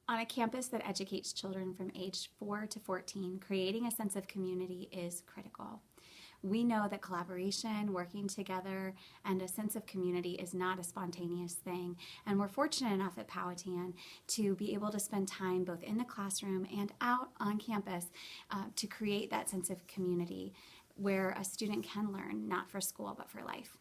On a campus that educates children from age 4 to 14, creating a sense of community is critical. We know that collaboration, working together, and a sense of community is not a spontaneous thing. And we're fortunate enough at Powhatan to be able to spend time both in the classroom and out on campus to create that sense of community where a student can learn, not for school, but for life.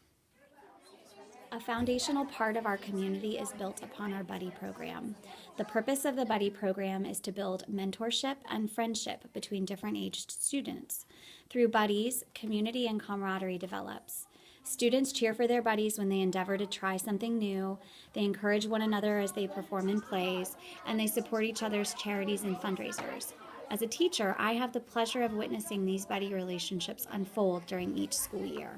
A foundational part of our community is built upon our buddy program. The purpose of the buddy program is to build mentorship and friendship between different aged students. Through buddies, community and camaraderie develops. Students cheer for their buddies when they endeavor to try something new, they encourage one another as they perform in plays, and they support each other's charities and fundraisers. As a teacher, I have the pleasure of witnessing these buddy relationships unfold during each school year.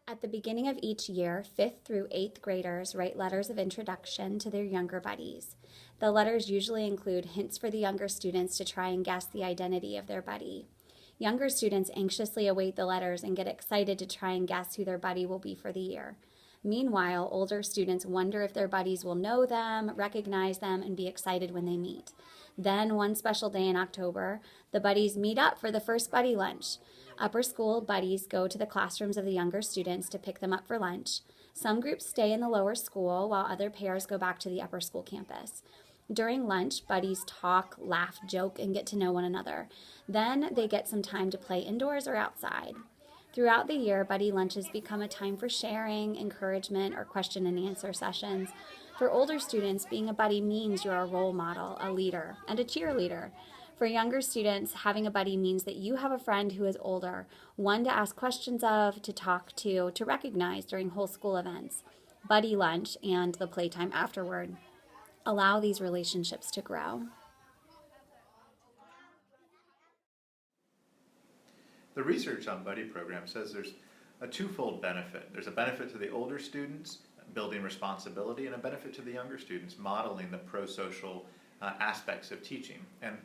At the beginning of each year, 5th through 8th graders write letters of introduction to their younger buddies. The letters usually include hints for the younger students to try and guess the identity of their buddy. Younger students anxiously await the letters and get excited to try and guess who their buddy will be for the year. Meanwhile, older students wonder if their buddies will know them, recognize them, and be excited when they meet. Then, one special day in October, the buddies meet up for the first buddy lunch. Upper school buddies go to the classrooms of the younger students to pick them up for lunch. Some groups stay in the lower school while other pairs go back to the upper school campus. During lunch, buddies talk, laugh, joke, and get to know one another. Then they get some time to play indoors or outside. Throughout the year, buddy lunches become a time for sharing, encouragement, or question and answer sessions. For older students, being a buddy means you're a role model, a leader, and a cheerleader. For younger students, having a buddy means that you have a friend who is older, one to ask questions of, to talk to recognize during whole school events. Buddy lunch and the playtime afterward allow these relationships to grow. The research on buddy programs says there's a twofold benefit. There's a benefit to the older students, building responsibility, and a benefit to the younger students, modeling the pro-social aspects of teaching. And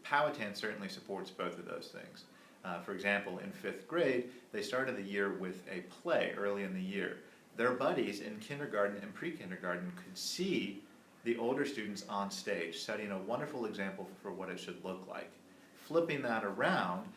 Powhatan certainly supports both of those things. For example, in 5th grade, they started the year with a play early in the year. Their buddies in kindergarten and pre-kindergarten could see the older students on stage, setting a wonderful example for what it should look like. Flipping that around,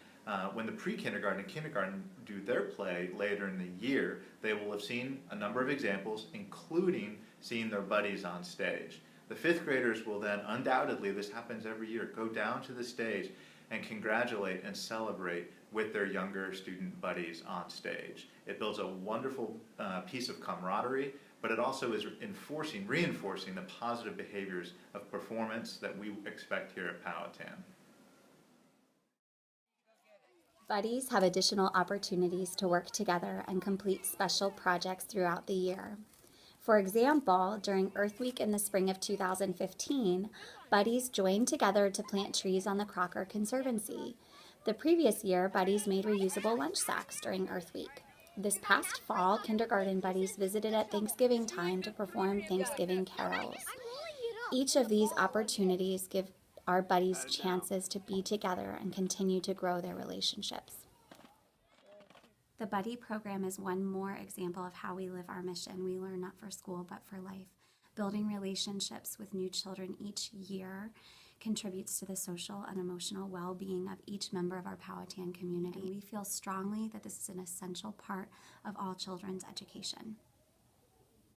when the pre-kindergarten and kindergarten do their play later in the year, they will have seen a number of examples, including seeing their buddies on stage. The 5th graders will then undoubtedly, this happens every year, go down to the stage and congratulate and celebrate with their younger student buddies on stage. It builds a wonderful piece of camaraderie, but it also is reinforcing the positive behaviors of performance that we expect here at Powhatan. Buddies have additional opportunities to work together and complete special projects throughout the year. For example, during Earth Week in the spring of 2015, buddies joined together to plant trees on the Crocker Conservancy. The previous year, buddies made reusable lunch sacks during Earth Week. This past fall, kindergarten buddies visited at Thanksgiving time to perform Thanksgiving carols. Each of these opportunities give our buddies chances to be together and continue to grow their relationships. The Buddy program is one more example of how we live our mission. We learn not for school, but for life. Building relationships with new children each year contributes to the social and emotional well-being of each member of our Powhatan community. We feel strongly that this is an essential part of all children's education.